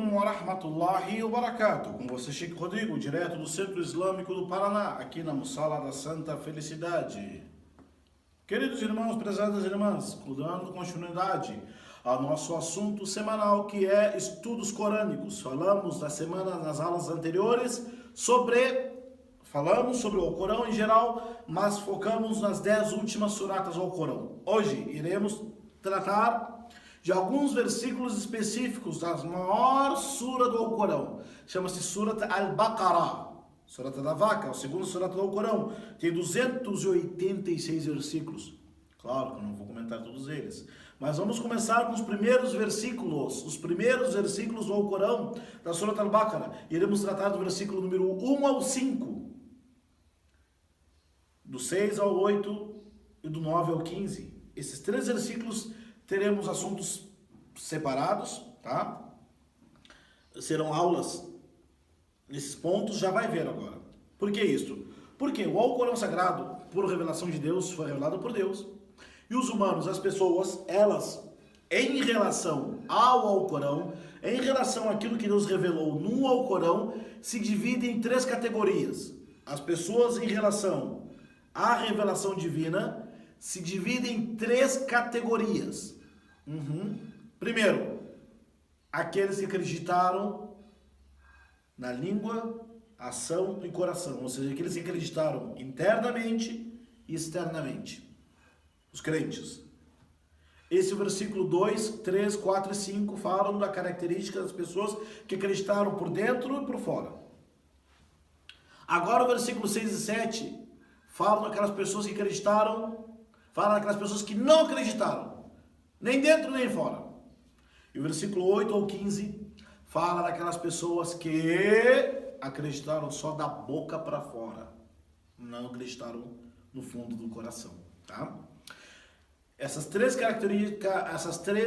Wa rahmatullahi wa barakatuh. Com você, Sheikh Rodrigo, direto do Centro Islâmico do Paraná, aqui na Mussala da Santa Felicidade. Queridos irmãos, prezadas irmãs, dando continuidade ao nosso assunto semanal, que é estudos corânicos. Falamos da semana, nas aulas anteriores, falamos sobre o Corão em geral, mas focamos nas 10 últimas suratas ao Corão. Hoje iremos tratar de alguns versículos específicos da maior sura do Alcorão. Chama-se Surat Al-Baqarah, Surata da Vaca, o segundo surata do Alcorão. Tem 286 versículos. Claro que eu não vou comentar todos eles, mas vamos começar com os primeiros versículos do Alcorão da Surat Al-Baqarah. Iremos tratar do versículo número 1 ao 5, do 6 ao 8 e do 9 ao 15. Esses 3 versículos teremos assuntos separados, tá? Serão aulas nesses pontos, já vai ver agora. Por que isso? Porque o Alcorão Sagrado, por revelação de Deus, foi revelado por Deus. E os humanos, as pessoas, elas, em relação ao Alcorão, em relação àquilo que Deus revelou no Alcorão, se dividem em 3 categorias. As pessoas, em relação à revelação divina, se dividem em 3 categorias. Primeiro, aqueles que acreditaram na língua, ação e coração, ou seja, aqueles que acreditaram internamente e externamente, os crentes. Esse versículo 2, 3, 4 e 5 falam da característica das pessoas que acreditaram por dentro e por fora. Agora o versículo 6 e 7 falam daquelas pessoas que acreditaram, falam daquelas pessoas que não acreditaram, nem dentro nem fora. E o versículo 8 ao 15 fala daquelas pessoas que acreditaram só da boca para fora, não acreditaram no fundo do coração, tá? Essas três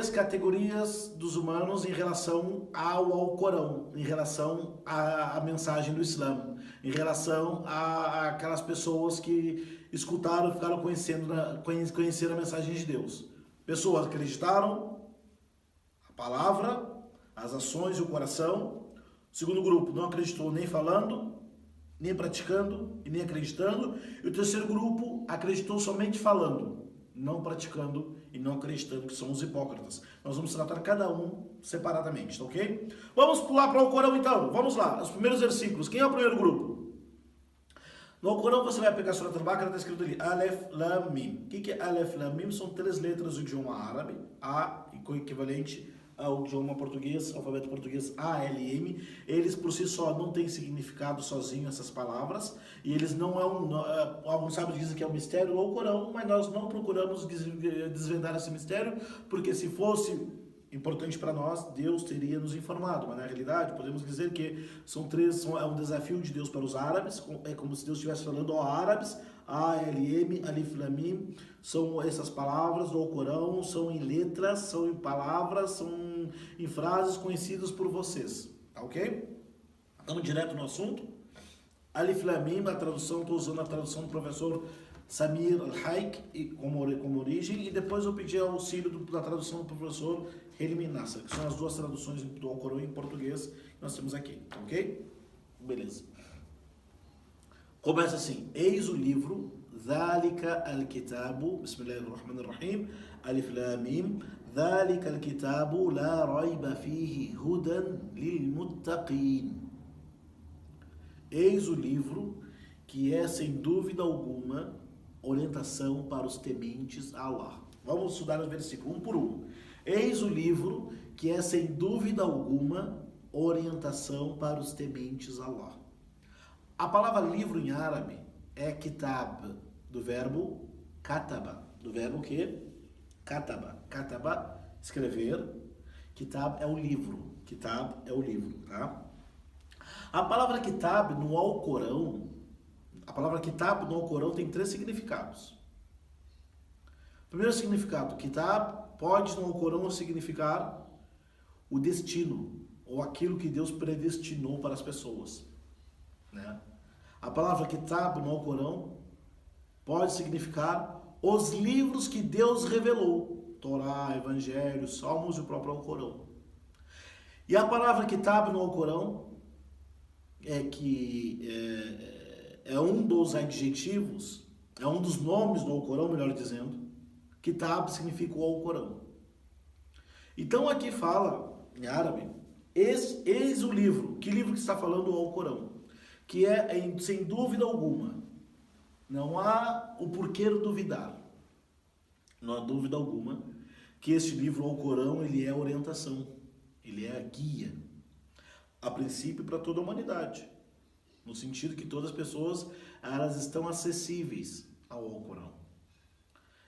categorias dos humanos em relação ao Alcorão, em relação à mensagem do Islã, em relação àquelas pessoas que escutaram e ficaram conhecendo a mensagem de Deus. Pessoas acreditaram a palavra, as ações e o coração. O segundo grupo não acreditou nem falando, nem praticando e nem acreditando. E o terceiro grupo acreditou somente falando, não praticando e não acreditando, que são os hipócritas. Nós vamos tratar cada um separadamente, tá ok? Vamos pular para o Corão então. Vamos lá, os primeiros versículos. Quem é o primeiro grupo? No Corão você vai pegar a Surat Al-Baqarah, está escrito ali Alef, Lam, Mim. O que é Alef, Lam, Mim? São 3 letras do idioma árabe, A, equivalente ao idioma português, alfabeto português ALM. Eles por si só não têm significado sozinho, essas palavras, e eles não alguns sábios dizem que é um mistério do Alcorão, mas nós não procuramos desvendar esse mistério, porque se fosse importante para nós, Deus teria nos informado, mas na realidade podemos dizer que é um desafio de Deus para os árabes, é como se Deus estivesse falando, ó árabes, A-L-M, Alif Lam Mim, são essas palavras do Alcorão, são em letras, são em palavras, são em frases conhecidas por vocês, tá ok? Vamos direto no assunto. Alif Lam Mim, a tradução, estou usando a tradução do professor Samir Al-Haik como origem, e depois eu pedi auxílio da tradução do professor Helmi Nasser, que são as 2 traduções do Alcorão em português que nós temos aqui, ok? Beleza. Começa assim: eis o livro, Dhalika al-Kitabu, Bismillahirrahmanirrahim, Alif Lam Mim, Dhalika al-Kitabu, la raiba fihi, hudan lil-muttaqin. Eis o livro que é, sem dúvida alguma, orientação para os tementes a Allah. Vamos estudar o versículo um por um. Eis o livro que é, sem dúvida alguma, orientação para os tementes a Allah. A palavra livro em árabe é kitab, do verbo kataba. Do verbo que? Kataba. Kataba, escrever. Kitab é o livro. Kitab é o livro, tá? A palavra kitab no Alcorão, tem 3 significados. Primeiro significado, kitab pode no Alcorão significar o destino, ou aquilo que Deus predestinou para as pessoas, né? A palavra kitab no Alcorão pode significar os livros que Deus revelou, Torá, Evangelho, Salmos e o próprio Alcorão. E a palavra kitab no Alcorão é um dos adjetivos, é um dos nomes do Alcorão, melhor dizendo. Kitab significa o Alcorão. Então aqui fala, em árabe, eis o livro. Que livro que está falando o Alcorão? Que sem dúvida alguma, não há o porquê duvidar. Não há dúvida alguma que este livro, o Alcorão, ele é orientação, ele é a guia, a princípio para toda a humanidade, no sentido que todas as pessoas elas estão acessíveis ao Alcorão.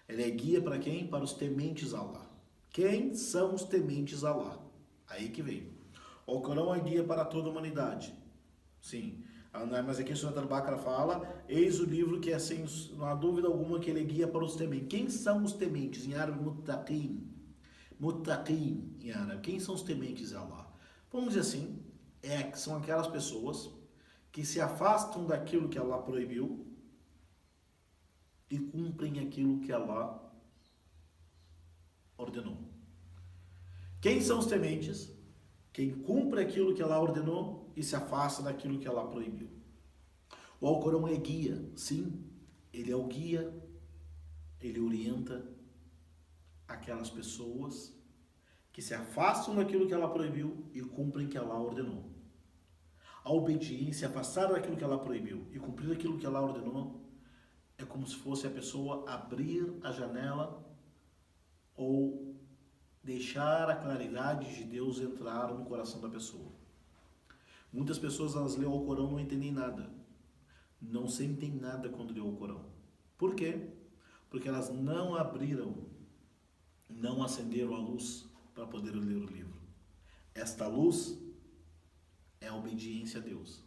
Ele é guia para quem? Para os tementes a Allah. Quem são os tementes a Allah? Aí que vem. O Alcorão é guia para toda a humanidade. Sim. Mas aqui o Surat Al-Baqarah fala, eis o livro que é sem, não há dúvida alguma que ele guia para os tementes. Quem são os tementes? Em árabe, muttaqin. Muttaqin, em árabe. Quem são os tementes a Allah? Vamos dizer assim, são aquelas pessoas que se afastam daquilo que Allah proibiu e cumprem aquilo que Allah ordenou. Quem são os tementes? Quem cumpre aquilo que Allah ordenou e se afasta daquilo que Allah proibiu. O Alcorão é guia, sim, ele é o guia, ele orienta aquelas pessoas que se afastam daquilo que Allah proibiu e cumprem o que Allah ordenou. A obediência, afastar daquilo que Allah proibiu e cumprir aquilo que Allah ordenou, é como se fosse a pessoa abrir a janela ou deixar a claridade de Deus entrar no coração da pessoa. Muitas pessoas, elas leem o Alcorão e não entendem nada. Não sentem nada quando lêem o Alcorão. Por quê? Porque elas não abriram, não acenderam a luz para poder ler o livro. Esta luz é a obediência a Deus.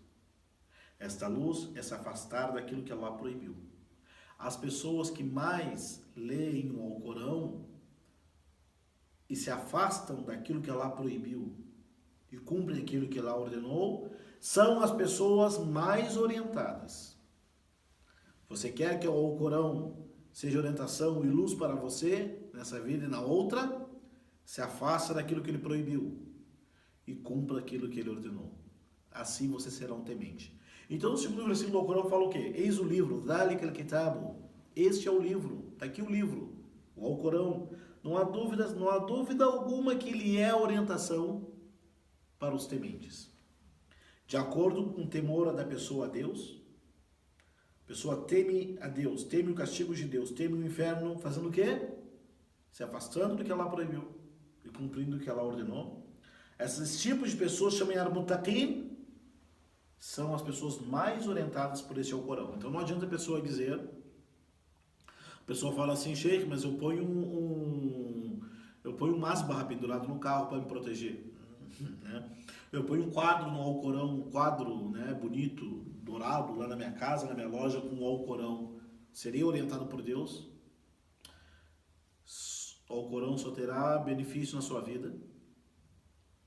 Esta luz é se afastar daquilo que Allah proibiu. As pessoas que mais leem o Alcorão e se afastam daquilo que Allah proibiu e cumprem aquilo que Allah ordenou, são as pessoas mais orientadas. Você quer que o Alcorão seja orientação e luz para você, nessa vida e na outra? Se afasta daquilo que ele proibiu e cumpra aquilo que ele ordenou. Assim você será um temente. Então, no segundo versículo do Alcorão fala o quê? Eis o livro, Dhalik al-Kitabu. Este é o livro, está aqui o livro, o Alcorão. Não há dúvida alguma que ele é a orientação para os tementes. De acordo com o temor da pessoa a Deus, a pessoa teme a Deus, teme o castigo de Deus, teme o inferno, fazendo o quê? Se afastando do que Allah proibiu e cumprindo o que Allah ordenou. Esses tipos de pessoas, chamam al-Muttaqin, são as pessoas mais orientadas por esse Alcorão. Então não adianta a pessoa dizer, a pessoa fala assim, Sheikh, mas eu ponho um masbah pendurado no carro para me proteger. Né? Eu ponho um quadro no Alcorão, um quadro, né, bonito, dourado, lá na minha casa, na minha loja, com o Alcorão. Seria orientado por Deus? O Alcorão só terá benefício na sua vida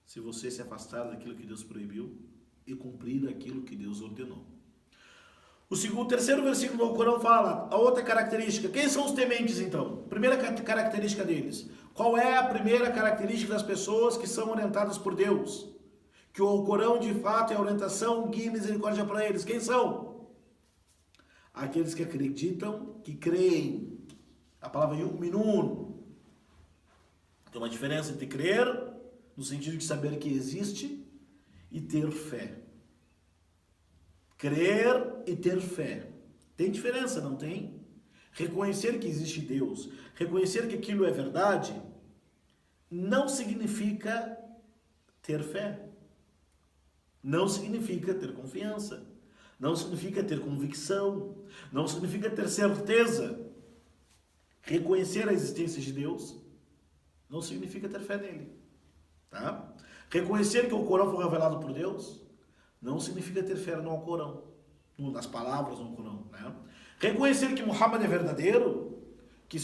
se você se afastar daquilo que Deus proibiu e cumprir aquilo que Deus ordenou. O terceiro versículo do Alcorão fala a outra característica. Quem são os tementes, então? Primeira característica deles. Qual é a primeira característica das pessoas que são orientadas por Deus? Que o Alcorão, de fato, é orientação, guia e misericórdia para eles. Quem são? Aqueles que acreditam, que creem. A palavra yu'minun. Tem uma diferença entre crer, no sentido de saber que existe, e ter fé. Crer e ter fé. Tem diferença, não tem? Reconhecer que existe Deus, reconhecer que aquilo é verdade, não significa ter fé. Não significa ter confiança. Não significa ter convicção. Não significa ter certeza. Reconhecer a existência de Deus não significa ter fé nele. Tá? Reconhecer que o Corão foi revelado por Deus não significa ter fé no Alcorão, nas palavras do Alcorão. Né? Reconhecer que Muhammad é verdadeiro, que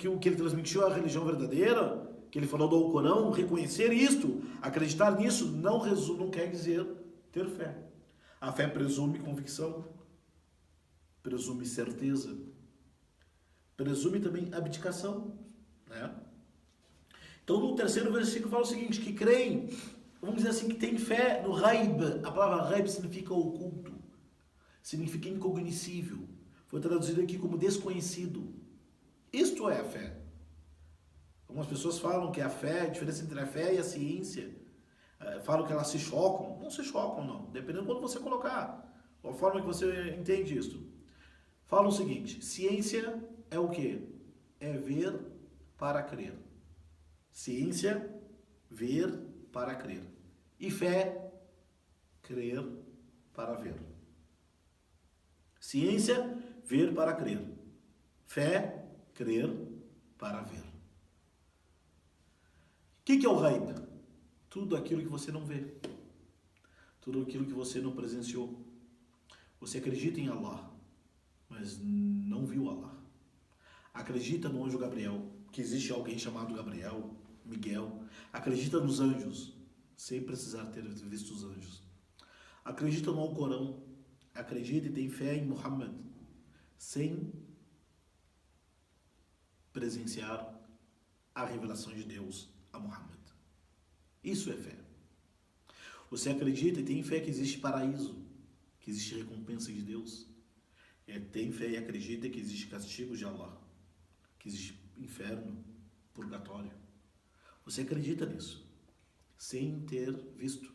o que ele transmitiu é a religião verdadeira, que ele falou do Alcorão, reconhecer isto, acreditar nisso, não quer dizer ter fé. A fé presume convicção, presume certeza, presume também abdicação. Né? Então, no terceiro versículo fala o seguinte, que creem vamos dizer assim, que tem fé no Ghaib. A palavra Ghaib significa oculto, significa incognoscível. Foi traduzido aqui como desconhecido. Isto é a fé. Algumas pessoas falam que a fé, a diferença entre a fé e a ciência, falam que elas se chocam. Não se chocam, não. Dependendo de quando você colocar, a forma que você entende isso. Falam o seguinte: ciência é o quê? É ver para crer. Ciência, ver para crer. E fé, crer para ver. Ciência, ver para crer. Fé, crer para ver. O que é o Ghaib? Tudo aquilo que você não vê. Tudo aquilo que você não presenciou. Você acredita em Allah, mas não viu Allah. Acredita no anjo Gabriel, que existe alguém chamado Gabriel, Miguel. Acredita nos anjos, sem precisar ter visto os anjos. Acredita no Alcorão. Acredita e tem fé em Muhammad, sem presenciar a revelação de Deus a Muhammad. Isso é fé. Você acredita e tem fé que existe paraíso, que existe recompensa de Deus. Tem fé e acredita que existe castigo de Allah, que existe inferno, purgatório. Você acredita nisso, sem ter visto.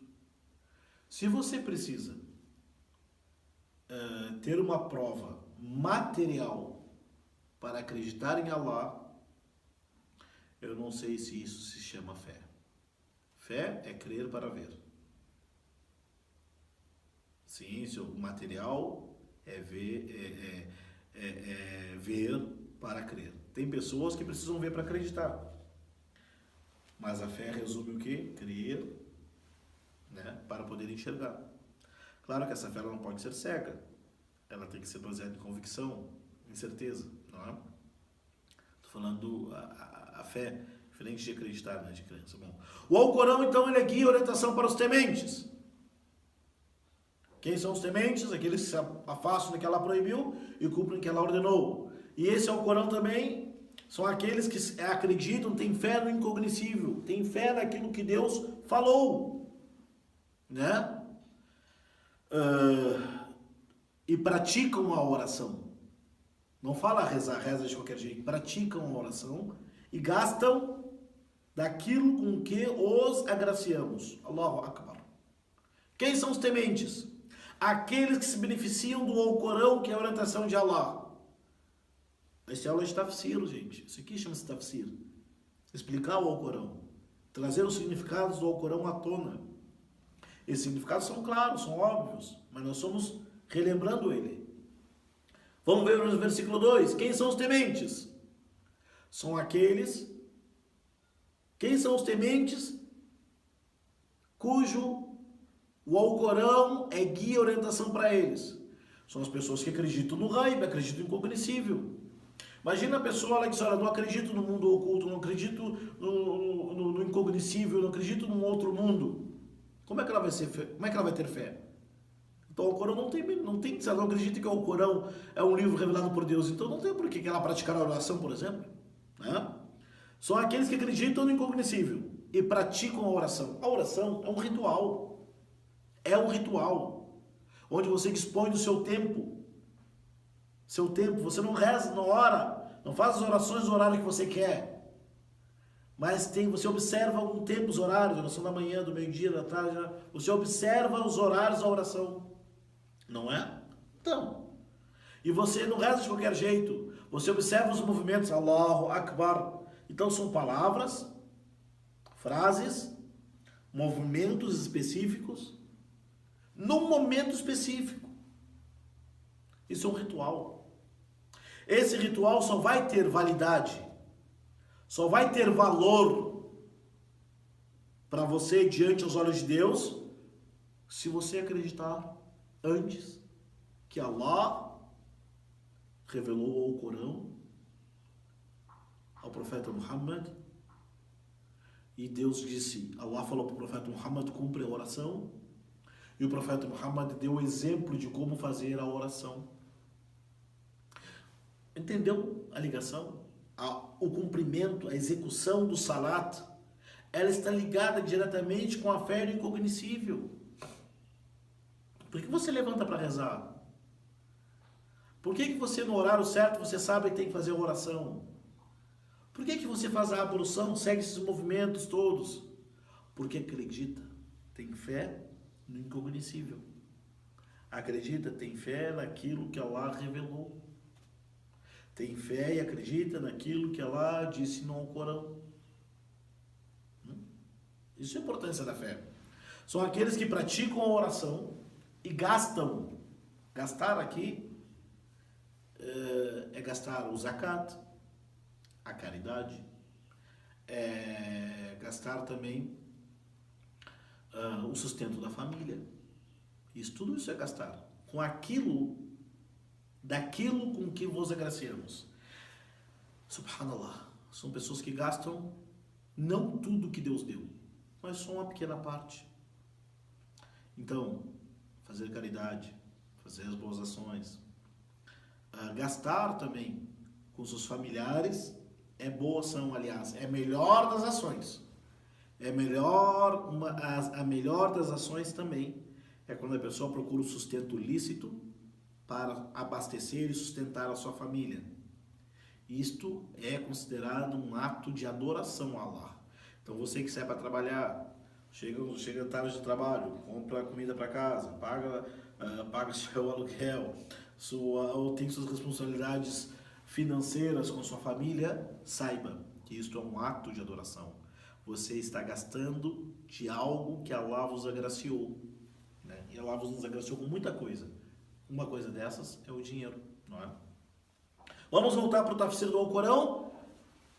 Se você precisa ter uma prova material para acreditar em Allah, eu não sei se isso se chama fé. Fé é crer para ver. Ciência, o material é ver, ver para crer. Tem pessoas que precisam ver para acreditar. Mas a fé resume o quê? Crer, né, para poder enxergar. Claro que essa fé ela não pode ser cega. Ela tem que ser baseada em convicção, em certeza, não é? Estou falando a fé, diferente de acreditar, né, de crença. Bom, o Alcorão, então, ele é guia e orientação para os tementes. Quem são os tementes? Aqueles que se afastam do que Allah proibiu e cumprem o que Allah ordenou. E esse Alcorão também são aqueles que acreditam, têm fé no incognoscível, têm fé naquilo que Deus falou, né? E praticam a oração. Não fala rezar, reza de qualquer jeito. Praticam a oração e gastam daquilo com que os agraciamos. Allahu Akbar. Quem são os tementes? Aqueles que se beneficiam do Alcorão, que é a orientação de Allah. Esse é aula de tafsir, gente. Isso aqui chama-se tafsir. Explicar o Alcorão. Trazer os significados do Alcorão à tona. Esses significados são claros, são óbvios, mas nós estamos relembrando ele. Vamos ver no versículo 2. Quem são os tementes? São aqueles... Quem são os tementes cujo o Alcorão é guia e orientação para eles? São as pessoas que acreditam no Ghaib, acreditam no incognoscível. Imagina a pessoa que diz: olha, não acredito no mundo oculto, não acredito no incognoscível, não acredito num outro mundo. Como é que ela vai ser fé? Como é que ela vai ter fé? Então o Alcorão não tem, se ela não acredita que o Alcorão é um livro revelado por Deus, então não tem por que ela praticar a oração, por exemplo, né? São aqueles que acreditam no incognoscível e praticam a oração. A oração é um ritual. É um ritual onde você dispõe do seu tempo. Seu tempo, você não reza, não ora, não faz as orações no horário que você quer. Mas você observa algum tempo os horários, oração da manhã, do meio-dia, da tarde, você observa os horários da oração. Não é? Então, e você não reza de qualquer jeito, você observa os movimentos, Allahu Akbar. Então são palavras, frases, movimentos específicos, num momento específico. Isso é um ritual. Esse ritual só vai ter validade, só vai ter valor para você diante aos olhos de Deus, se você acreditar antes que Allah revelou o Corão ao profeta Muhammad, e Deus disse, Allah falou para o profeta Muhammad: cumpre a oração, e o profeta Muhammad deu o exemplo de como fazer a oração. Entendeu a ligação? O cumprimento, a execução do salat ela está ligada diretamente com a fé no incognoscível. Por que você levanta para rezar? Por que você, no horário certo, você sabe que tem que fazer a oração? Por que você faz a ablução, segue esses movimentos todos? Porque acredita, tem fé no incognoscível. Acredita, tem fé naquilo que Allah revelou. Tem fé e acredita naquilo que Allah disse no Alcorão. Isso é a importância da fé. São aqueles que praticam a oração e gastam. Gastar aqui é gastar o zakat, a caridade, é gastar também o sustento da família. Tudo isso é gastar com daquilo com que vos agraciamos. Subhanallah, são pessoas que gastam não tudo que Deus deu, mas só uma pequena parte. Então, fazer caridade, fazer as boas ações, gastar também com seus familiares é boa ação, aliás, é a melhor das ações. A melhor das ações também é quando a pessoa procura o sustento lícito para abastecer e sustentar a sua família. Isto é considerado um ato de adoração a Allah. Então você que sai para trabalhar, chega tarde do trabalho, compra comida para casa, paga seu aluguel, ou tem suas responsabilidades financeiras com sua família, saiba que isto é um ato de adoração. Você está gastando de algo que Allah vos agraciou, né? E Allah vos agraciou com muita coisa. Uma coisa dessas é o dinheiro, não é? Vamos voltar para o tafsir do Alcorão.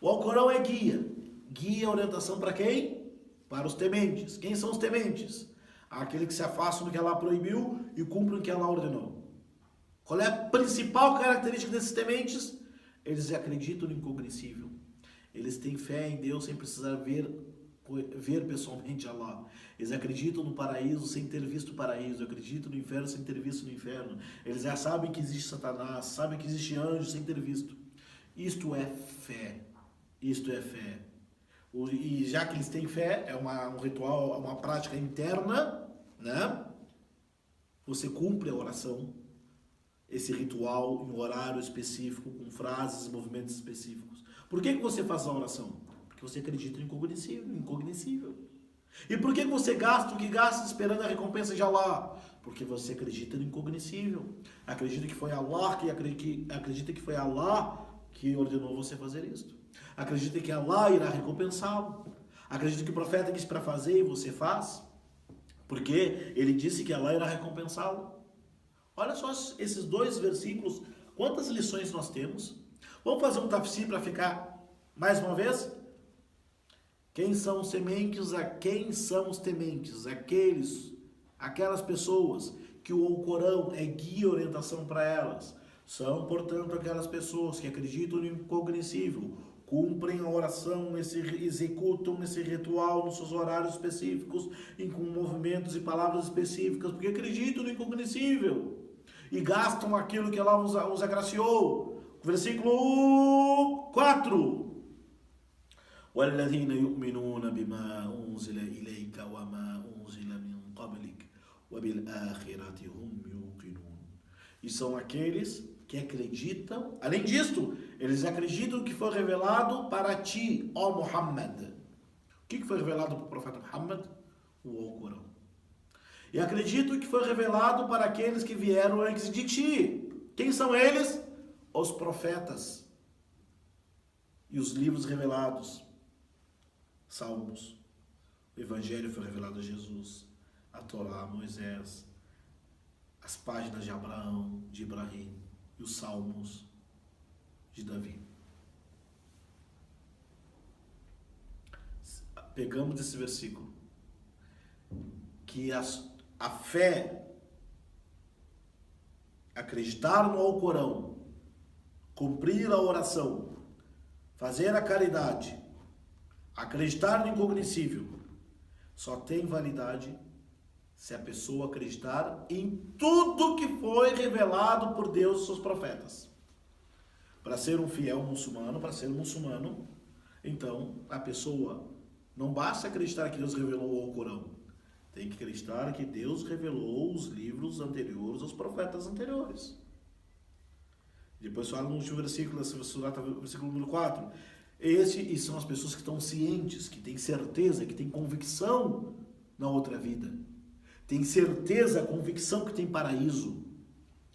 O Alcorão é guia. Guia, orientação para quem? Para os tementes. Quem são os tementes? Aquele que se afastam do que Allah proibiu e cumprem o que Allah ordenou. Qual é a principal característica desses tementes? Eles acreditam no incognoscível. Eles têm fé em Deus sem precisar ver pessoalmente Allah. Eles acreditam no paraíso sem ter visto o paraíso. Acreditam no inferno sem ter visto no inferno. Eles já sabem que existe Satanás, sabem que existe anjo sem ter visto. Isto é fé. Isto é fé. E já que eles têm fé, é um ritual, uma prática interna, né? Você cumpre a oração, esse ritual em um horário específico, com frases e movimentos específicos. Por que você faz a oração? Porque você acredita no incognoscível. E por que você gasta o que gasta esperando a recompensa de Allah? Porque você acredita no incognoscível. Acredita que foi Allah que ordenou você fazer isso. Acredita que Allah irá recompensá-lo. Acredita que o profeta disse para fazer e você faz. Porque ele disse que Allah irá recompensá-lo. Olha só esses dois versículos, quantas lições nós temos. Vamos fazer um tafsir para ficar mais uma vez? Quem são os tementes? A quem são os tementes? Aquelas pessoas que o Alcorão é guia e orientação para elas. São, portanto, aquelas pessoas que acreditam no incognoscível, cumprem a oração, executam esse ritual nos seus horários específicos, com movimentos e palavras específicas, porque acreditam no incognoscível e gastam aquilo que Allah os agraciou. Versículo 4. وَالَّذِينَ يُؤْمِنُونَ بِمَا أُنزِلَ إِلَيْكَ وَمَا أُنزِلَ مِنْ قَبْلِكَ وَبِالْآخِرَةِ هُمْ يُوقِنُونَ. E são aqueles que acreditam, além disto, eles acreditam que foi revelado para ti, ó Muhammad. O que foi revelado para o profeta Muhammad? O Alcorão. E acreditam que foi revelado para aqueles que vieram antes de ti. Quem são eles? Os profetas e os livros revelados. Salmos, o Evangelho foi revelado a Jesus, a Torá, Moisés, as páginas de Abraão, de Ibrahim e os Salmos de Davi. Pegamos esse versículo, que a fé, acreditar no Alcorão, cumprir a oração, fazer a caridade, acreditar no incognoscível, só tem validade se a pessoa acreditar em tudo que foi revelado por Deus e seus profetas. Para ser um fiel muçulmano, para ser muçulmano, então a pessoa Não basta acreditar que Deus revelou o Alcorão. Tem que acreditar que Deus revelou os livros anteriores aos profetas anteriores. Depois fala no último versículo, versículo número 4. E são as pessoas que estão cientes, que têm certeza, que têm convicção na outra vida. Tem certeza, convicção que tem paraíso.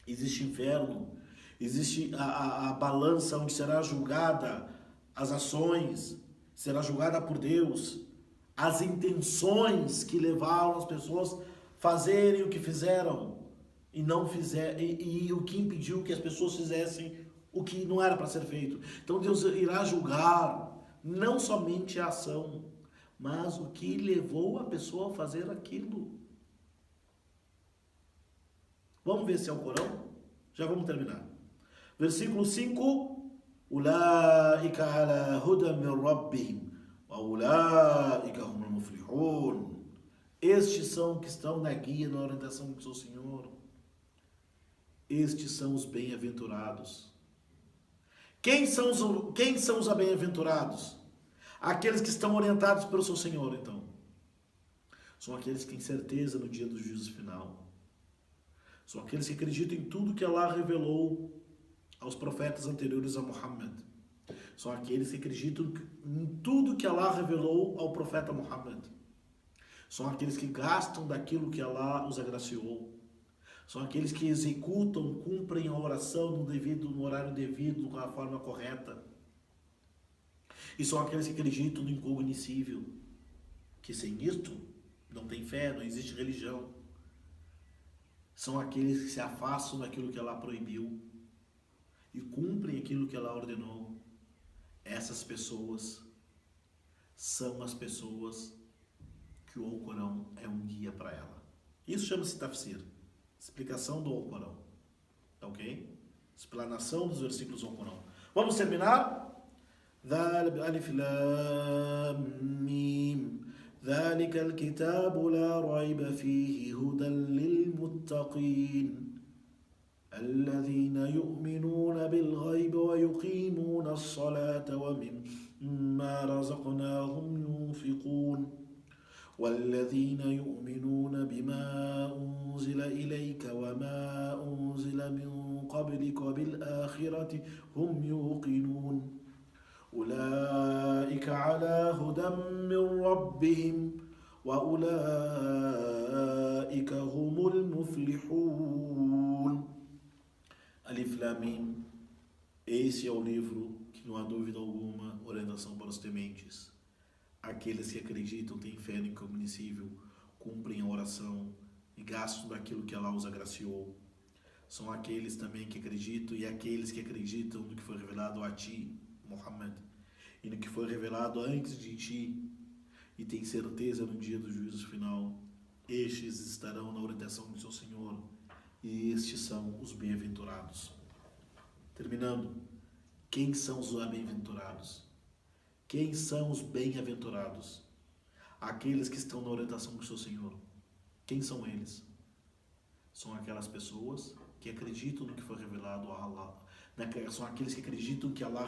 Existe inferno. Existe a balança onde será julgada as ações, será julgada por Deus, as intenções que levaram as pessoas a fazerem o que fizeram e não fizeram, e o que impediu que as pessoas fizessem o que não era para ser feito. Então Deus irá julgar não somente a ação, mas o que levou a pessoa a fazer aquilo. Vamos ver se é o Corão? Já vamos terminar. Versículo 5. Ulaika ala hudan min rabbihim wa ulaika humul muflihun. Estes são que estão na guia, na orientação do seu Senhor. Estes são os bem-aventurados. Quem são os bem-aventurados? Aqueles que estão orientados pelo seu Senhor, então. São aqueles que têm certeza no dia do juízo final. São aqueles que acreditam em tudo que Allah revelou aos profetas anteriores a Muhammad. São aqueles que acreditam em tudo que Allah revelou ao profeta Muhammad. São aqueles que gastam daquilo que Allah os agraciou. São aqueles que executam, cumprem a oração no horário devido, com a forma correta. E são aqueles que acreditam no incognoscível, que sem isto não tem fé, não existe religião. São aqueles que se afastam daquilo que Allah proibiu e cumprem aquilo que Allah ordenou. Essas pessoas são as pessoas que o Alcorão é um guia para ela. Isso chama-se tafsir, explicação do Alcorão. Ok? Explanação dos versículos do Alcorão. Vamos terminar? Alif Lam Mim. ذلك الكتاب لا ريب فيه هدى للمتقين الذين يؤمنون بالغيب ويقيمون الصلاة ومما رزقناهم ينفقون والذين يؤمنون بما أنزل إليك وما أنزل من قبلك وبالآخرة هم يوقنون أولئك على هدى من ربهم وأولئك هم المفلحون. Alif Lam Mim. Esse é o livro que não há dúvida alguma, orientação para os tementes. Aqueles que acreditam, têm fé no incognoscível, cumprem a oração e gastam daquilo que Allah os agraciou. São aqueles também que acreditam e aqueles que acreditam no que foi revelado a ti, Muhammad, e no que foi revelado antes de ti, e tem certeza no dia do juízo final. Estes estarão na orientação do seu Senhor, e estes são os bem-aventurados. Terminando, quem são os bem-aventurados? Quem são os bem-aventurados? Aqueles que estão na orientação do seu Senhor. Quem são eles? São aquelas pessoas que acreditam no que foi revelado a Allah. São aqueles que acreditam que Allah...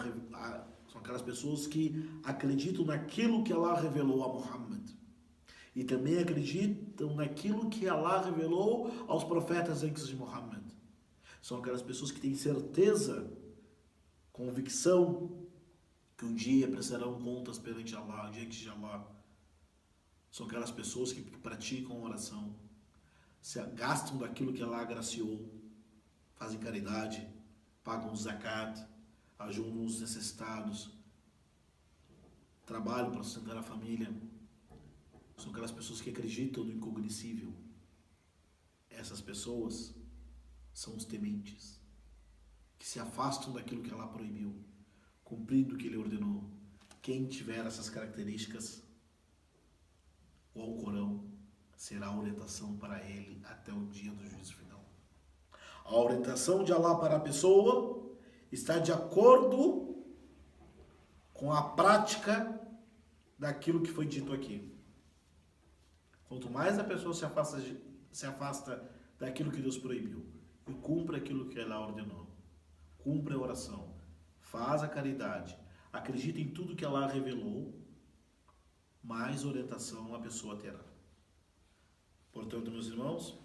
São aquelas pessoas que acreditam naquilo que Allah revelou a Muhammad. E também acreditam naquilo que Allah revelou aos profetas antes de Muhammad. São aquelas pessoas que têm certeza, convicção, que um dia prestarão contas perante Allah, diante de Allah. São aquelas pessoas que praticam oração, se gastam daquilo que Allah agraciou, fazem caridade, pagam zakat, ajudam os necessitados, trabalham para sustentar a família. São aquelas pessoas que acreditam no incognoscível. Essas pessoas são os tementes, que se afastam daquilo que Allah proibiu, cumprindo o que Ele ordenou. Quem tiver essas características, o Alcorão será a orientação para ele até o dia do juízo final. A orientação de Allah para a pessoa está de acordo com a prática daquilo que foi dito aqui. Quanto mais a pessoa se afasta daquilo que Deus proibiu e cumpre aquilo que ela ordenou, cumpre a oração, faz a caridade, acredita em tudo que Allah revelou, mais orientação a pessoa terá. Portanto, meus irmãos,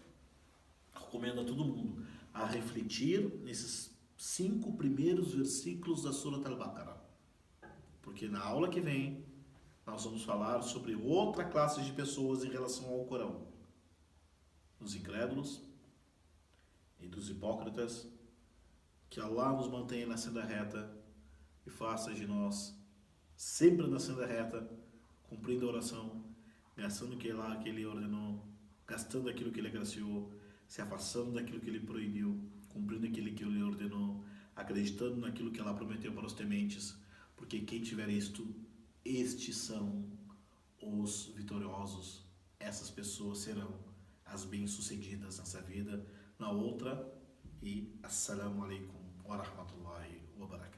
recomendo a todo mundo a refletir nesses 5 primeiros versículos da Surat Al-Baqarah, porque na aula que vem nós vamos falar sobre outra classe de pessoas em relação ao Corão, os incrédulos e dos hipócritas. Que Allah nos mantenha na senda reta e faça de nós sempre na senda reta, cumprindo a oração, gastando aquilo que Ele ordenou, gastando aquilo que Ele agraciou, se afastando daquilo que Ele proibiu, cumprindo aquilo que Ele ordenou, acreditando naquilo que Allah prometeu para os tementes, porque quem tiver isto, estes são os vitoriosos. Essas pessoas serão as bem-sucedidas nessa vida, na outra. E assalamu alaikum wa rahmatullahi wa barakatuh.